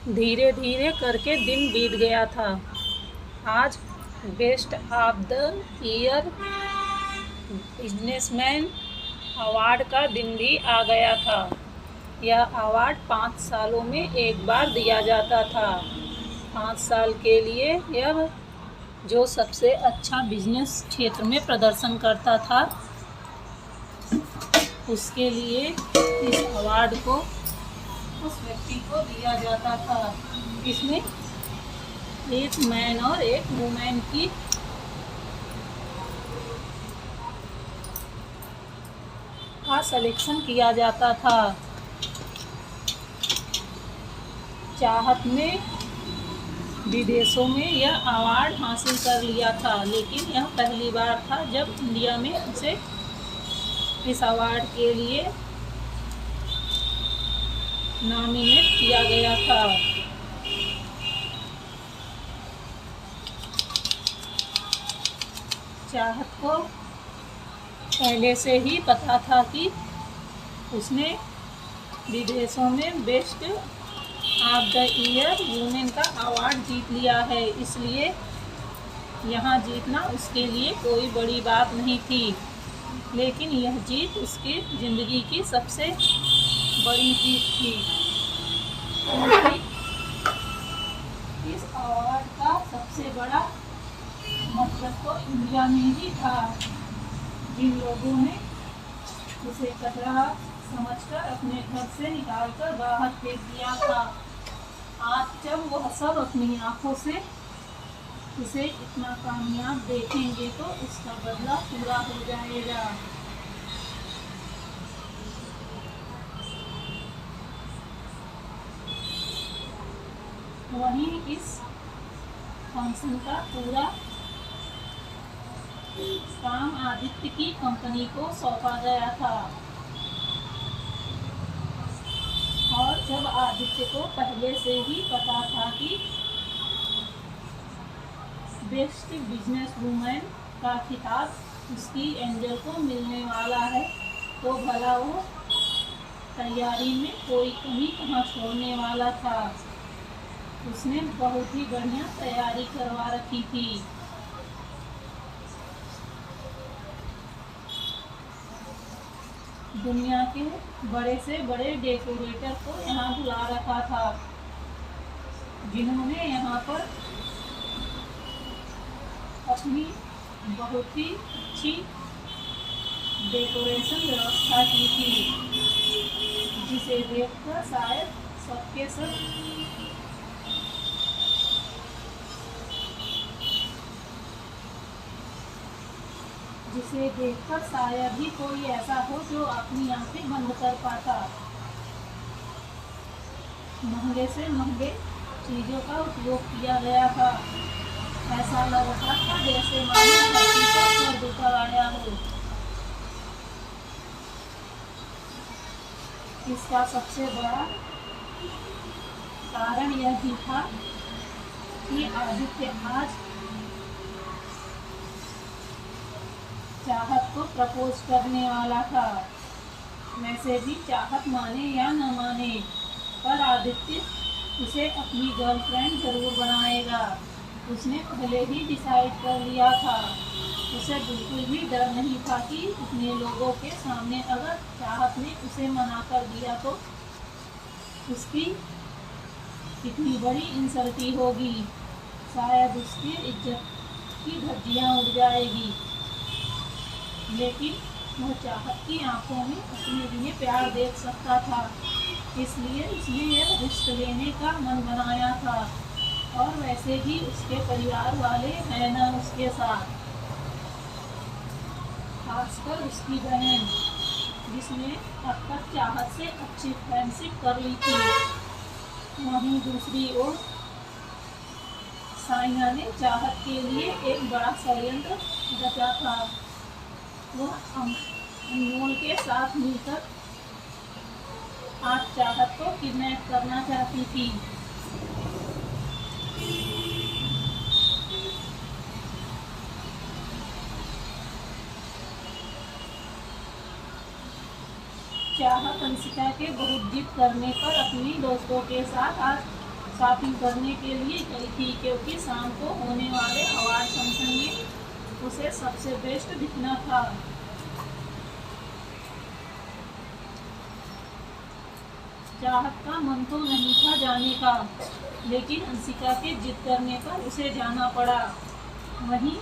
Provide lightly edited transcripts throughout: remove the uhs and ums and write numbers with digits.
धीरे धीरे करके दिन बीत गया था। आज best of the year businessman award का दिन भी आ गया था। यह अवार्ड 5 सालों में एक बार दिया जाता था। 5 साल के लिए यह जो सबसे अच्छा बिजनेस क्षेत्र में प्रदर्शन करता था उसके लिए इस अवार्ड को उस व्यक्ति को दिया जाता था। इसमें एक मैन और एक वुमेन की का सिलेक्शन किया जाता था। चाहत में विदेशों में यह अवार्ड हासिल कर लिया था, लेकिन यह पहली बार था जब इंडिया में उसे इस अवार्ड के लिए नॉमिनेट किया गया था। चाहत को पहले से ही पता था कि उसने विदेशों में best of the year women का अवार्ड जीत लिया है, इसलिए यहाँ जीतना उसके लिए कोई बड़ी बात नहीं थी। लेकिन यह जीत उसकी ज़िंदगी की सबसे बड़ी जीत थी, क्योंकि इस अवार्ड का सबसे बड़ा मतलब तो इंडिया में ही था। जिन लोगों ने उसे कचरा समझकर अपने घर से निकालकर बाहर फेंक दिया था, आज जब वह सब अपनी आंखों से उसे इतना कामयाब देखेंगे तो उसका बदला पूरा हो जाएगा। वहीं इस फंक्शन का पूरा काम आदित्य की कंपनी को सौंपा गया था, और जब आदित्य को पहले से ही पता था कि बेस्ट बिजनेस वुमेन का खिताब उसकी एंजल को मिलने वाला है, तो भला वो तैयारी में कोई कमी कहाँ छोड़ने वाला था। उसने बहुत ही बढ़िया तैयारी करवा रखी थी। दुनिया के बड़े से बड़े डेकोरेटर को यहाँ बुला रखा था, जिन्होंने यहाँ पर अपनी बहुत ही अच्छी डेकोरेशन व्यवस्था की थी, जिसे देखकर शायद सबके सब जिसे देखकर शायद ही कोई ऐसा हो जो अपनी आंखें बंद कर पाता। महंगे से महंगे चीज़ों का उपयोग किया गया था। ऐसा लग रहा था जैसे मानो धरती पर स्वर्ग उतर आया हो। इसका सबसे बड़ा कारण यह भी था कि आदित्य आज चाहत को प्रपोज करने वाला था। वैसे भी चाहत माने या न माने, पर आदित्य उसे अपनी गर्लफ्रेंड जरूर बनाएगा। उसने पहले ही डिसाइड कर लिया था। उसे बिल्कुल भी डर नहीं था कि इतने लोगों के सामने अगर चाहत ने उसे मना कर दिया तो उसकी कितनी बड़ी इंसल्टी होगी। शायद उसकी इज्जत की धज्जियाँ उड़ जाएगी। लेकिन वह चाहत की आंखों में अपने लिए प्यार देख सकता था, इसलिए उसने यह रिस्क लेने का मन बनाया था। और वैसे भी उसके परिवार वाले हैं ना उसके साथ, खासकर उसकी बहन, जिसने अब तक चाहत से अच्छी फ्रेंडशिप कर ली थी। वहीं दूसरी ओर साइना ने चाहत के लिए एक बड़ा षड्यंत्र रचा था। वह अनमोल के साथ मिलकर आज चाहत को किडनैप करना चाहती थी। चाहत अंशिका के बहुत जिद करने पर अपनी दोस्तों के साथ आज शॉपिंग करने के लिए गई थी, क्योंकि शाम को होने वाले अवार्ड फंक्शन में उसे सबसे बेस्ट दिखना था। चाहत का मन तो नहीं था जाने का, लेकिन अंशिका के जिद करने पर उसे जाना पड़ा। वहीं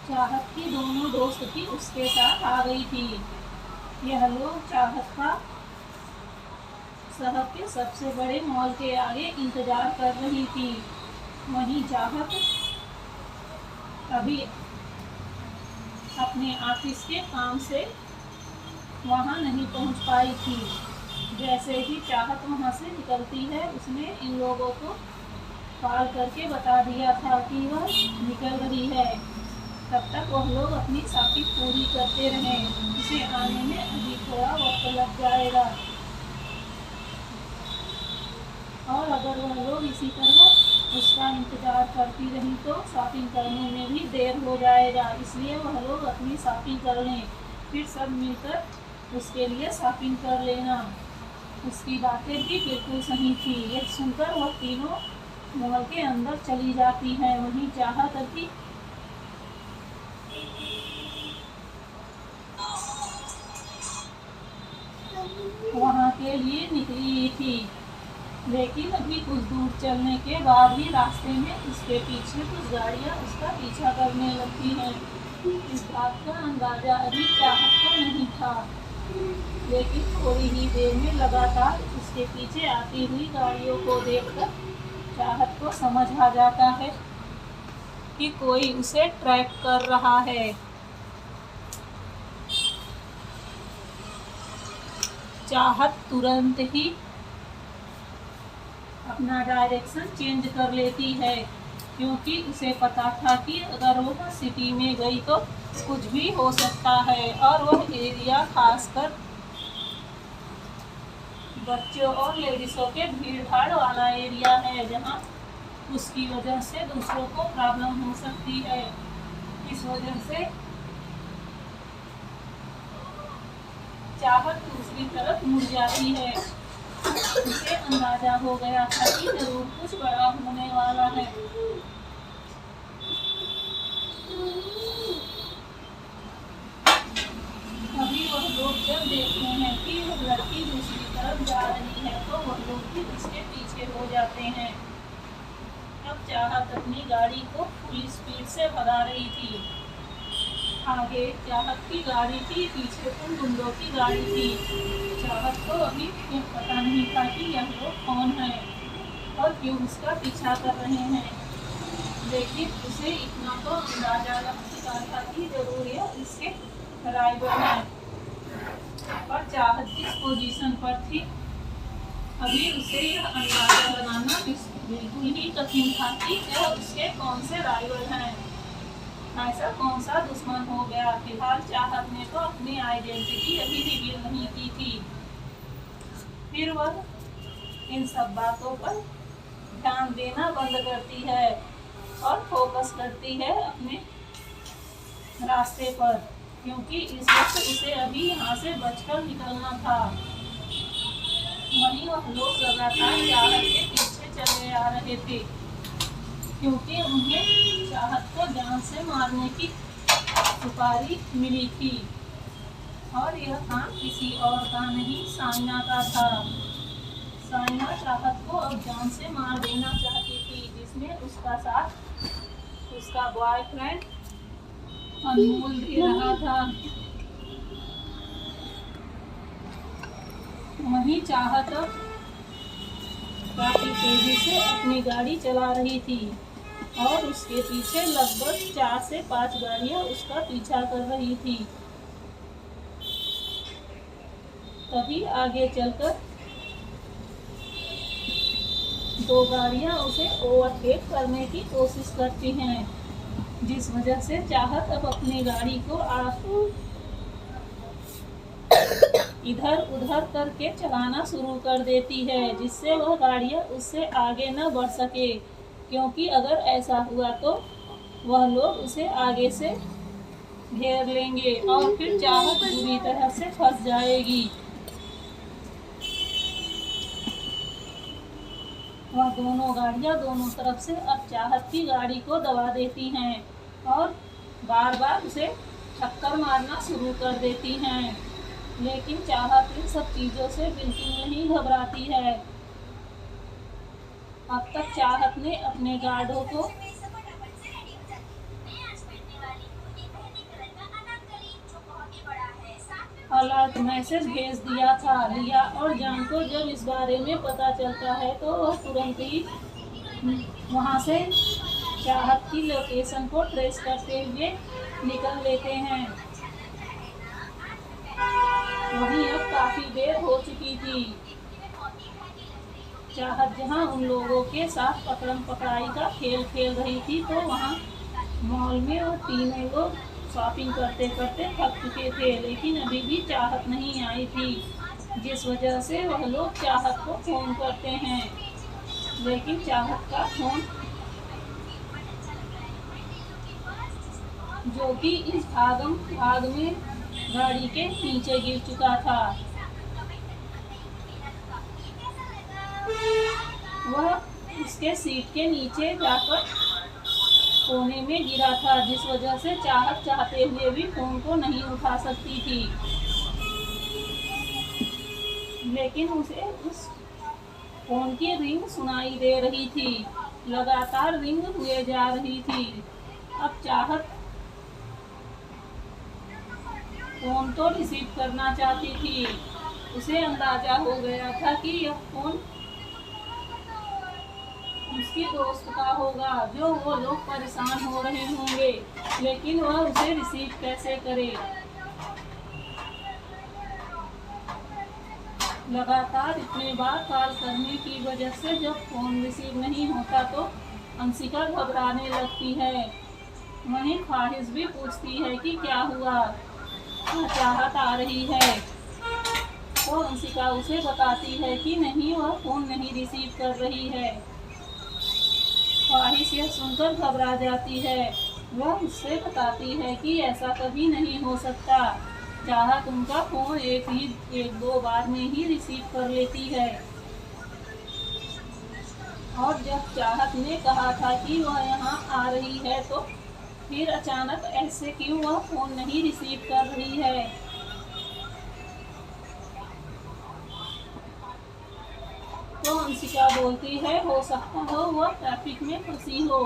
चाहत की दोनों दोस्त भी उसके साथ आ गई थी। यह लोग चाहत का शहर के सबसे बड़े मॉल के आगे इंतजार कर रही थी। वहीं चाहत अभी अपने ऑफिस के काम से वहां नहीं पहुंच पाई थी। जैसे ही चाहत वहां से निकलती है, उसने इन लोगों को कॉल करके बता दिया था कि वह निकल रही है। तब तक वह लोग अपनी शॉपिंग पूरी करते रहे। उसे आने में अभी थोड़ा वक्त लग जाएगा, और अगर वह लोग इसी तरह उसका इंतजार करती रही तो शॉपिंग करने में भी देर हो जाएगा। इसलिए वह लोग अपनी शॉपिंग कर लें, फिर सब मिलकर उसके लिए शॉपिंग कर लेना। उसकी बातें भी बिल्कुल सही थी। यह सुनकर वह तीनों मॉल के अंदर चली जाती हैं। वहीं चाहत अभी वहां के लिए निकली थी, लेकिन अभी कुछ दूर चलने के बाद ही रास्ते में उसके पीछे कुछ गाड़ियां उसका पीछा करने लगती हैं। इस बात का अंदाजा अभी चाहत को नहीं था, लेकिन थोड़ी ही देर में लगातार उसके पीछे आती हुई गाड़ियों को देखकर चाहत को समझ आ जाता है कि कोई उसे ट्रैक कर रहा है। चाहत तुरंत ही अपना डायरेक्शन चेंज कर लेती है, क्योंकि उसे पता था कि अगर वह सिटी में गई तो कुछ भी हो सकता है, और वह एरिया खासकर बच्चों और लेडीज़ों के भीड़ भाड़ वाला एरिया है, जहां उसकी वजह से दूसरों को प्रॉब्लम हो सकती है। इस वजह से चाहत दूसरी तरफ मुड़ जाती है। उसे अंदाजा हो गया था कि जरूर कुछ बड़ा होने वाला है। अभी वह लोग जब देखते हैं कि वह लड़की दूसरी तरफ जा रही है, तो वह लोग भी उसके पीछे हो जाते हैं। अब चाहत अपनी गाड़ी को फुल स्पीड से भगा रही थी। आगे चाहत की गाड़ी थी, पीछे उन गुंडों की गाड़ी थी। चाहत को अभी पता नहीं था कि यह लोग कौन है और क्यों उसका पीछा कर रहे हैं, लेकिन उसे इतना तो अंदाजा लग चुका था कि जरूर यह इसके राइवल है। और चाहत जिस पोजीशन पर थी, अभी उसे यह अंदाजा लगाना बिल्कुल ही कठिन था कि यह उसके कौन से राइवल हैं। ऐसा कौन सा दुश्मन हो गया। फिलहाल चाहत ने तो अपनी आइडेंटिटी अभी रिवील नहीं की थी। फिर वह इन सब बातों पर ध्यान देना बंद करती है और फोकस करती है अपने रास्ते पर, क्योंकि इस वक्त उसे अभी यहाँ से बचकर निकलना था। वहीं वह लोग लगातार चाहत के पीछे चले आ रहे थे, क्योंकि उन्हें चाहत को जान से मारने की सुपारी मिली थी, और यह काम किसी और का नहीं, साइना का था। साइना चाहत को अब जान से मार देना चाहती थी, जिसमें उसका साथ उसका बॉयफ्रेंड अनमोल दे रहा था। वहीं चाहत काफी तेजी से अपनी गाड़ी चला रही थी, और उसके पीछे लगभग 4 से 5 गाड़ियां उसका पीछा कर रही थी। तभी आगे चलकर 2 गाड़ियां उसे ओवरटेक करने की कोशिश करती हैं, जिस वजह से चाहत अब अपनी गाड़ी को इधर उधर करके चलाना शुरू कर देती है, जिससे वह गाड़ियां उससे आगे न बढ़ सके, क्योंकि अगर ऐसा हुआ तो वह लोग उसे आगे से घेर लेंगे और फिर चाहत बुरी तरह से फंस जाएगी। वह दोनों गाड़ियां दोनों तरफ से अब चाहत की गाड़ी को दबा देती हैं और बार बार उसे टक्कर मारना शुरू कर देती हैं। लेकिन चाहत इन सब चीज़ों से बिल्कुल नहीं घबराती है। अब तक चाहत ने अपने गार्डों को अलर्ट मैसेज भेज दिया था। लिया और जान को जब इस बारे में पता चलता है तो वह तुरंत ही वहां से चाहत की लोकेशन को ट्रेस करते हुए निकल लेते हैं। वहीं अब काफी देर हो चुकी थी। चाहत जहां उन लोगों के साथ पकड़म पकड़ाई का खेल खेल रही थी तो वहां मॉल में वो तीनों लोग शॉपिंग करते करते थक चुके थे, लेकिन अभी भी चाहत नहीं आई थी, जिस वजह से वह लोग चाहत को फोन करते हैं। लेकिन चाहत का फोन, जो कि इस भाग में गाड़ी के नीचे गिर चुका था, वह उसके सीट के नीचे जाकर कोने में गिरा था, जिस वजह से चाहत चाहते हुए भी फोन को नहीं उठा सकती थी। लेकिन उसे उस फोन की रिंग सुनाई दे रही थी, लगातार रिंग हुए जा रही थी। अब चाहत फोन तो रिसीव करना चाहती थी। उसे अंदाजा हो गया था कि यह फोन उसकी दोस्त का होगा, जो वो लोग परेशान हो रहे होंगे, लेकिन वह उसे रिसीव कैसे करे। लगातार इतने बार कॉल करने की वजह से जब फोन रिसीव नहीं होता तो अंशिका घबराने लगती है। वहीं ख्वाहिश भी पूछती है कि क्या हुआ, चाहत आ रही है, तो अंशिका उसे बताती है कि नहीं, वह फोन नहीं रिसीव कर रही है। ख्वाहिश यह सुनकर घबरा जाती है। वह उससे बताती है कि ऐसा कभी नहीं हो सकता। चाहत उनका फोन एक दो बार में ही रिसीव कर लेती है। और जब चाहत ने कहा था कि वह यहाँ आ रही है तो फिर अचानक ऐसे क्यों वह फोन नहीं रिसीव कर रही है। तो अंशिका बोलती है, हो सकता हो वह ट्रैफिक में फंसी हो।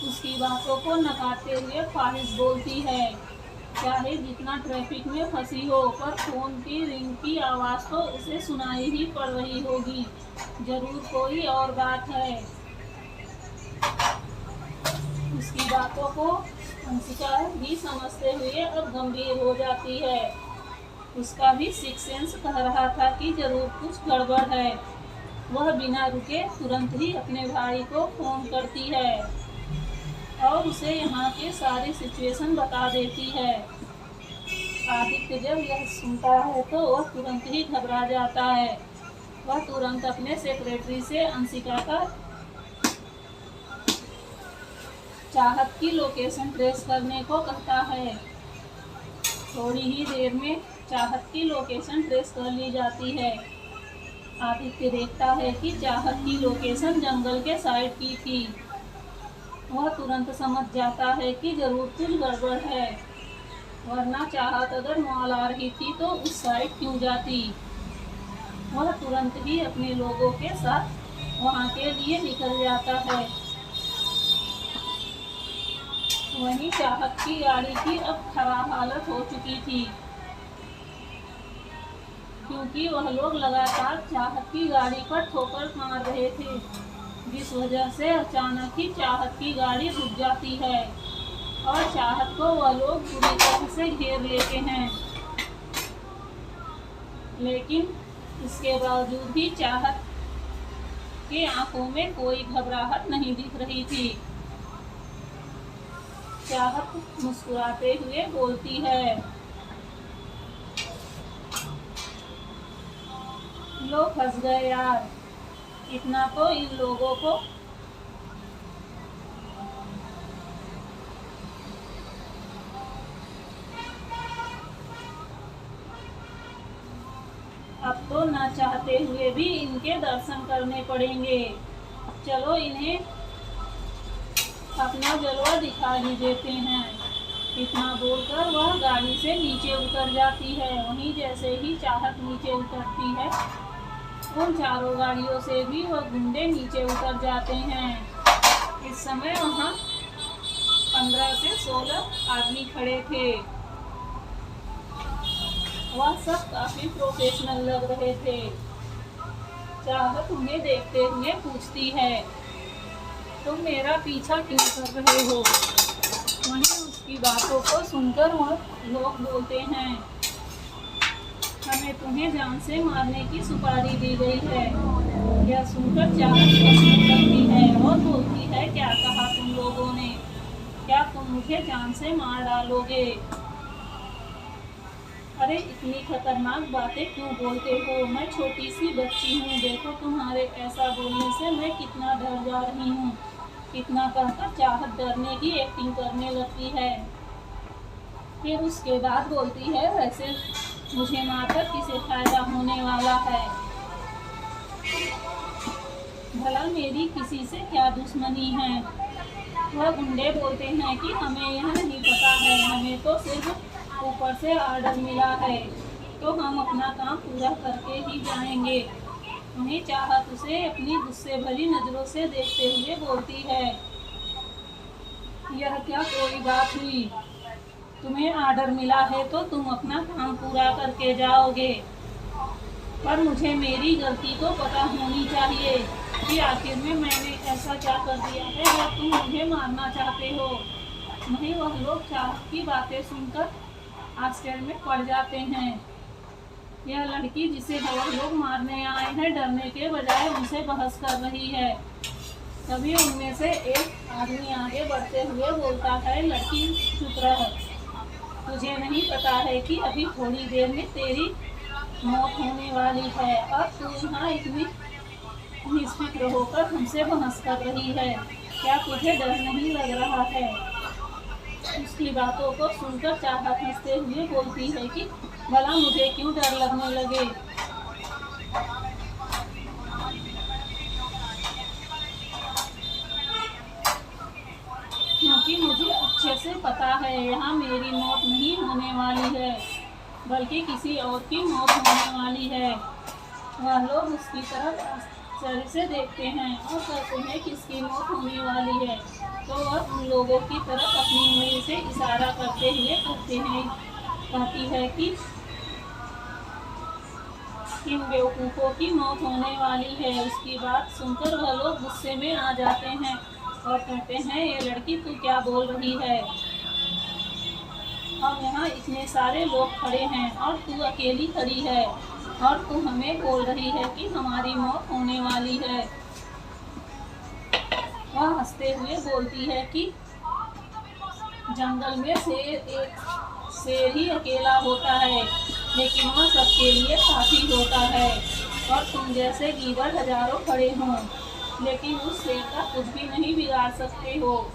उसकी बातों को नकारते हुए ख्वाहिश बोलती है, चाहे जितना ट्रैफिक में फंसी हो, पर फोन की रिंग की आवाज़ तो उसे सुनाई ही पड़ रही होगी, जरूर कोई और बात है। उसकी बातों को अंशिका भी समझते हुए अब गंभीर हो जाती है। उसका भी सिक्स सेंस कह रहा था कि जरूर कुछ गड़बड़ है। वह बिना रुके तुरंत ही अपने भाई को फोन करती है और उसे यहाँ के सारी सिचुएशन बता देती है। आदित्य जब यह सुनता है तो वह तुरंत ही घबरा जाता है। वह तुरंत अपने सेक्रेटरी से अंशिका का चाहत की लोकेशन ट्रेस करने को कहता है। थोड़ी ही देर में चाहत की लोकेशन ट्रेस कर ली जाती है। आदित्य देखता है कि चाहत की लोकेशन जंगल के साइड की थी। वह तुरंत समझ जाता है कि जरूर कुछ गड़बड़ है, वरना चाहत अगर मॉल आ रही थी तो उस साइड क्यों जाती। वह तुरंत ही अपने लोगों के साथ वहां के लिए निकल जाता है। वहीं चाहत की गाड़ी की अब खराब हालत हो चुकी थी, क्योंकि वह लोग लगातार चाहत की गाड़ी पर ठोकर मार रहे थे, जिस वजह से अचानक ही चाहत की गाड़ी रुक जाती है और चाहत को वह लोग बुरी तरह से घेर लेते हैं। लेकिन इसके बावजूद भी चाहत के आंखों में कोई घबराहट नहीं दिख रही थी। चाहत मुस्कुराते हुए बोलती है, लो फंस गए यार, इतना तो इन लोगों को तो न चाहते हुए भी इनके दर्शन करने पड़ेंगे। चलो इन्हें अपना जलवा दिखा ही देते हैं। इतना बोलकर वह गाड़ी से नीचे उतर जाती है। वहीं जैसे ही चाहत नीचे उतरती है, उन चारों गाड़ियों से भी वह गुंडे नीचे उतर जाते हैं। इस समय वहाँ 15 से 16 आदमी खड़े थे। वह सब काफी प्रोफेशनल लग रहे थे। चाहत उन्हें देखते हुए पूछती है, तुम मेरा पीछा क्यों कर रहे हो? वहीं उसकी बातों को सुनकर वह लोग बोलते हैं, हमें तुम्हें जान से मारने की सुपारी दी गई है। यह सुनकर चाहत हंसने लगती है और बोलती है, क्या कहा तुम लोगों ने? क्या तुम मुझे जान से मार डालोगे? अरे इतनी खतरनाक बातें क्यों बोलते हो? मैं छोटी सी बच्ची हूँ, देखो तुम्हारे ऐसा बोलने से मैं कितना डर जा रही हूँ। इतना कहकर चाहत डरने की एक्टिंग करने लगती है। फिर उसके बाद बोलती है, वैसे मुझे मारकर किसे फायदा होने वाला है? भला मेरी किसी से क्या दुश्मनी है? वह गुंडे बोलते हैं कि हमें यह नहीं पता है, हमें तो सिर्फ ऊपर से ऑर्डर मिला है, तो हम अपना काम पूरा करके ही जाएंगे। वहीं चाहत उसे अपनी गुस्से भरी नजरों से देखते हुए बोलती है, यह क्या कोई बात हुई? तुम्हें ऑर्डर मिला है तो तुम अपना काम पूरा करके जाओगे, पर मुझे मेरी गलती तो पता होनी चाहिए कि आखिर में मैंने ऐसा क्या कर दिया है जो तुम मुझे मारना चाहते हो। वहीं वह लोग चाहत की बातें सुनकर आश्चर्य में पड़ जाते हैं। यह लड़की जिसे वह लोग मारने आए हैं, डरने के बजाय उनसे बहस कर रही है। तभी उनमें से एक आदमी आगे बढ़ते हुए बोलता है, लड़की चुप रह, तुझे नहीं पता है कि अभी थोड़ी देर में तेरी मौत होने वाली है और तू यहाँ इतनी निष्फिक्र होकर हमसे बहस कर रही है। क्या तुझे डर नहीं लग रहा है? उसकी बातों को सुनकर चाहत हंसते हुए बोलती है कि भला मुझे क्यों डर लगने लगे? क्योंकि मुझे अच्छे से पता है यहाँ मेरी मौत नहीं होने वाली है, बल्कि किसी और की मौत होने वाली है। वह लोग उसकी तरफ आश्चर्य से देखते हैं और कहते हैं किसकी मौत होने वाली है, तो वह उन लोगों की तरफ अपनी उंगली से इशारा करते हुए कहती है कि इन बेवकूफ़ों की मौत होने वाली है। उसकी बात सुनकर वह लोग गुस्से में आ जाते हैं और कहते हैं, ये लड़की तू क्या बोल रही है? हम यहाँ इतने सारे लोग खड़े हैं और तू अकेली खड़ी है और तू हमें बोल रही है कि हमारी मौत होने वाली है। वह हंसते हुए बोलती है कि जंगल में शेर ही अकेला होता है, लेकिन वह सबके लिए काफी होता है और तुम जैसे गीदड़ हजारों खड़े हों, लेकिन उस शेर का कुछ भी नहीं बिगाड़ सकते हो।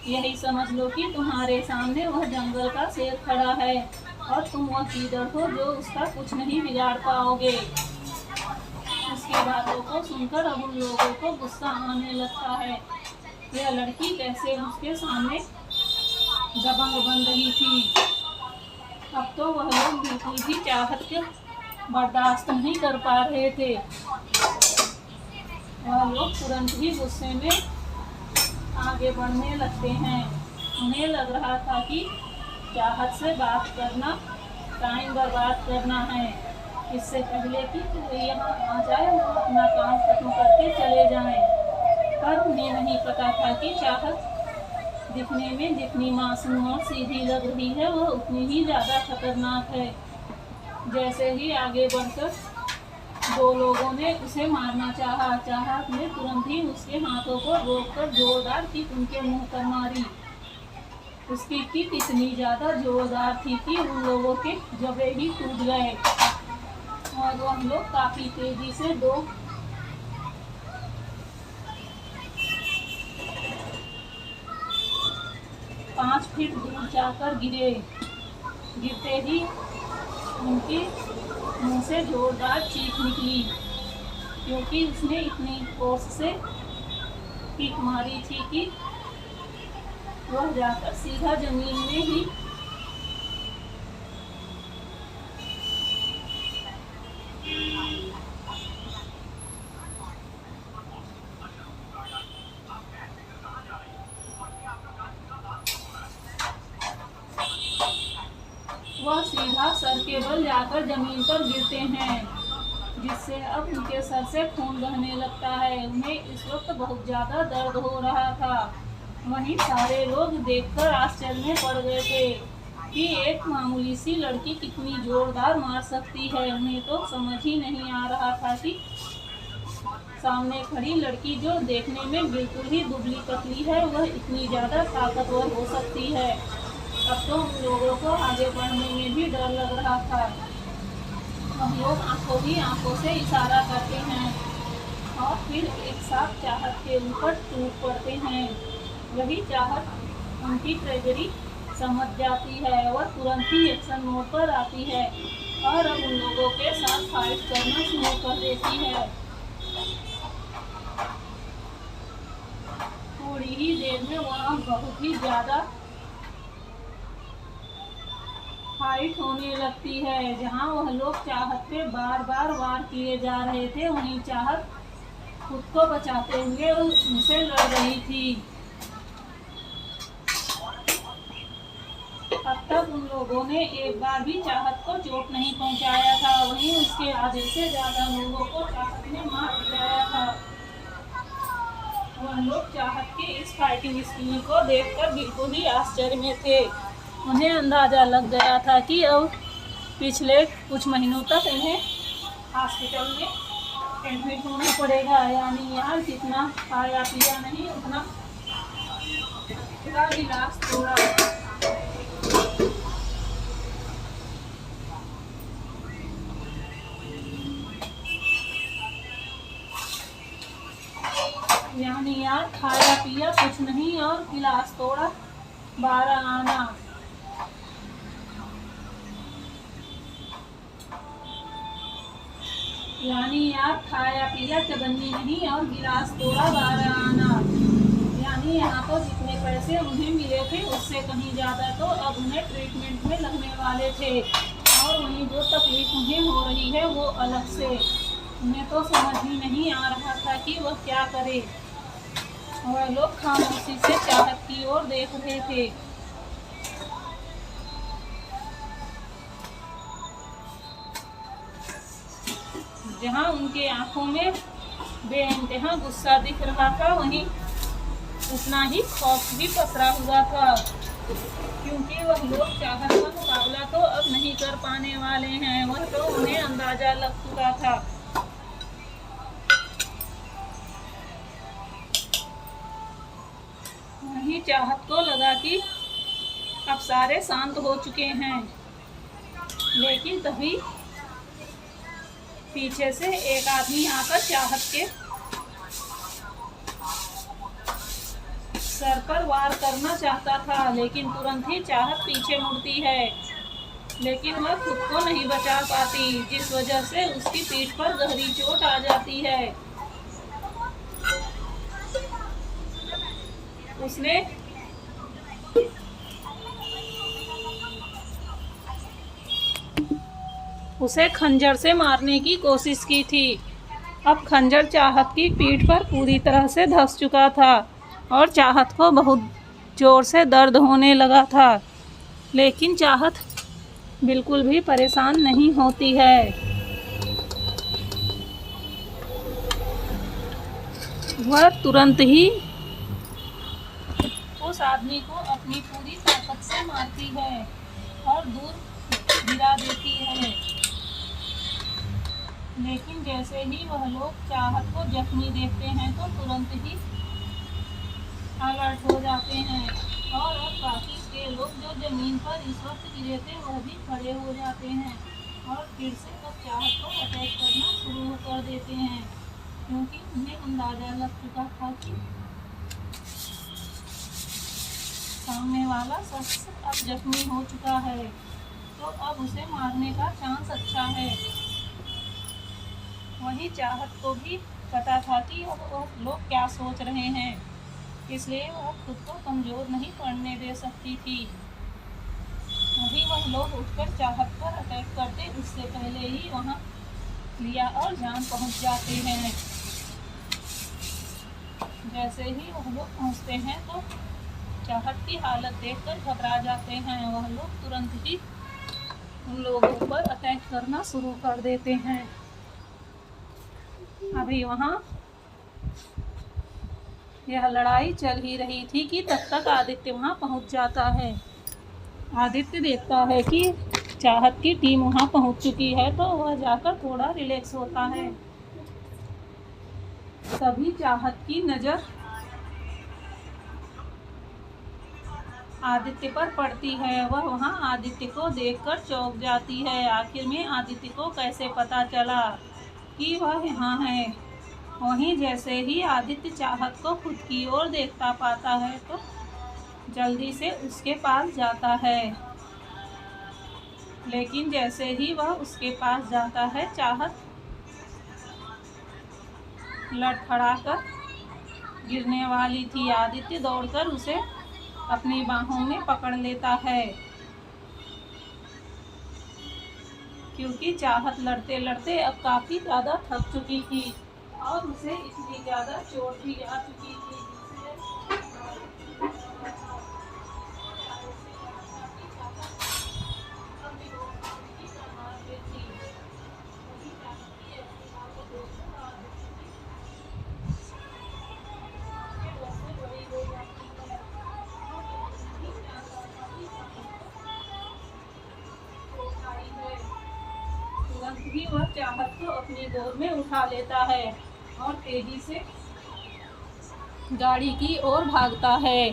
यही समझ लो कि तुम्हारे सामने वह जंगल का शेर खड़ा है और तुम वह गीदड़ हो जो उसका कुछ नहीं बिगाड़ पाओगे। उसकी बातों को सुनकर अब उन लोगों को गुस्सा आने लगता है। यह लड़की कैसे उसके सामने दबंग बन रही थी। अब तो वह लोग बिल्कुल भी चाहत के बर्दाश्त नहीं कर पा रहे थे। वह लोग तुरंत ही गुस्से में आगे बढ़ने लगते हैं। उन्हें लग रहा था कि चाहत से बात करना टाइम बर्बाद करना है, इससे पहले कि कोई यहाँ आ जाए और अपना काम खत्म करके चले जाएं। पर उन्हें नहीं पता था कि चाहत दिखने में जितनी मासूम और सीधी लग रही है, वह उतनी ही ज़्यादा खतरनाक है। जैसे ही आगे बढ़कर दो लोगों ने उसे मारना चाहा, चाहत ने तुरंत ही उसके हाथों को रोककर जोरदार किक उनके मुंह पर मारी। उसकी किक इतनी ज़्यादा जोरदार थी कि उन लोगों के जबड़े ही टूट गए और वह लोग काफी तेजी से 5 फीट दूर जाकर गिरे। गिरते ही उनकी मुंह से जोरदार चीख निकली, क्योंकि उसने इतनी फोर्स से किक मारी थी कि वह जाकर सीधा जमीन में ही वह सीधा सर के बल जाकर जमीन पर गिरते हैं, जिससे अब उनके सर से खून बहने लगता है। उन्हें इस वक्त बहुत ज़्यादा दर्द हो रहा था। वहीं सारे लोग देखकर आश्चर्य में पड़ गए थे कि एक मामूली सी लड़की कितनी जोरदार मार सकती है। उन्हें तो समझ ही नहीं आ रहा था कि सामने खड़ी लड़की, जो देखने में बिल्कुल ही दुबली पतली है, वह इतनी ज़्यादा ताकतवर हो सकती है। अब तो उन लोगों को आगे बढ़ने में भी डर लग रहा था। हम लोग आंखों ही आंखों से इशारा करते हैं और फिर एक साथ चाहत के ऊपर टूट पड़ते हैं। वही चाहत उनकी ट्रेजरी समझ जाती है और तुरंत ही एक्शन मोड पर आती है और अब उन लोगों के साथ फाइट करना शुरू कर देती है। थोड़ी ही देर में वहाँ बहुत ही ज़्यादा फाइट होने लगती है। जहाँ वह लोग चाहत पे बार बार वार किए जा रहे थे, वहीं चाहत खुद को बचाते हुए उनसे लड़ रही थी। अब तक उन लोगों ने एक बार भी चाहत को चोट नहीं पहुंचाया था। वहीं उसके आधे से ज्यादा लोगों को चाहत ने मार गिराया था। वह लोग चाहत के इस फाइटिंग स्किल को देखकर बिल्कुल ही आश्चर्य में थे। उन्हें अंदाजा लग गया था कि अब पिछले कुछ महीनों तक इन्हें हॉस्पिटल में एडमिट होना पड़ेगा। यानी यार जितना खाया पिया नहीं, उतना गिलास थोड़ा। यानी यार खाया पिया कुछ नहीं और गिलास तोड़ा 12 आना। यानी यार खाया पिया चबन्नी नहीं और गिलास तोड़ा 12 आना। यानी यहाँ तो जितने पैसे उन्हें मिले थे उससे कहीं ज़्यादा तो अब उन्हें ट्रीटमेंट में लगने वाले थे, और वहीं जो तकलीफ उन्हें हो रही है वो अलग से। उन्हें तो समझ ही नहीं आ रहा था कि वह क्या करे। वह लोग खामोशी से चाहत की ओर देख रहे थे। जहाँ उनके आंखों में बेइंतहा गुस्सा दिख रहा था, वहीं उतना ही खौफ भी पसरा हुआ था, क्योंकि वह लोग चाहत का मुकाबला तो अब नहीं कर पाने वाले हैं। वह तो उन्हें अंदाजा लग चुका था। वहीं चाहत को लगा कि अब सारे शांत हो चुके हैं, लेकिन तभी पीछे से एक आदमी आकर चाहत के सर पर वार करना चाहता था, लेकिन तुरंत ही चाहत पीछे मुड़ती है, लेकिन वह खुद को नहीं बचा पाती, जिस वजह से उसकी पीठ पर गहरी चोट आ जाती है। उसने उसे खंजर से मारने की कोशिश की थी। अब खंजर चाहत की पीठ पर पूरी तरह से धंस चुका था और चाहत को बहुत ज़ोर से दर्द होने लगा था, लेकिन चाहत बिल्कुल भी परेशान नहीं होती है। वह तुरंत ही उस आदमी को अपनी पूरी ताकत से मारती है और दूर गिरा देती है। लेकिन जैसे ही वह लोग चाहत को जख्मी देखते हैं तो तुरंत ही अलर्ट हो जाते हैं, और अब बाकी के लोग जो जमीन पर इस वक्त गिरे थे वह भी खड़े हो जाते हैं और फिर से अब चाहत को अटैक करना शुरू कर देते हैं, क्योंकि उन्हें अंदाजा लग चुका था कि सामने वाला शख्स अब जख्मी हो चुका है, तो अब उसे मारने का चांस अच्छा है। वहीं चाहत को भी पता था कि अब वह लोग क्या सोच रहे हैं, इसलिए वह खुद को कमज़ोर नहीं पड़ने दे सकती थी। अभी वह लोग उठकर चाहत पर अटैक करते उससे पहले ही वहाँ लिया और जान पहुँच जाते हैं। जैसे ही वह लोग पहुँचते हैं तो चाहत की हालत देखकर घबरा जाते हैं। वह लोग तुरंत ही उन लोगों पर अटैक करना शुरू कर देते हैं। अभी वहाँ यह लड़ाई चल ही रही थी कि तब तक आदित्य वहाँ पहुँच जाता है। आदित्य देखता है कि चाहत की टीम वहाँ पहुँच चुकी है तो वह जाकर थोड़ा रिलैक्स होता है। तभी चाहत की नज़र आदित्य पर पड़ती है। वह वहाँ आदित्य को देखकर चौंक जाती है। आखिर में आदित्य को कैसे पता चला कि वह यहाँ है। वहीं जैसे ही आदित्य चाहत को खुद की ओर देखता पाता है तो जल्दी से उसके पास जाता है। लेकिन जैसे ही वह उसके पास जाता है चाहत लड़खड़ाकर गिरने वाली थी। आदित्य दौड़कर उसे अपनी बाहों में पकड़ लेता है, क्योंकि चाहत लड़ते लड़ते अब काफ़ी ज़्यादा थक चुकी थी और उसे इतनी ज़्यादा चोट भी आ चुकी थी तुरंत ही वह चाहत को अपनी गोद में उठा लेता है और तेजी से गाड़ी की ओर भागता है।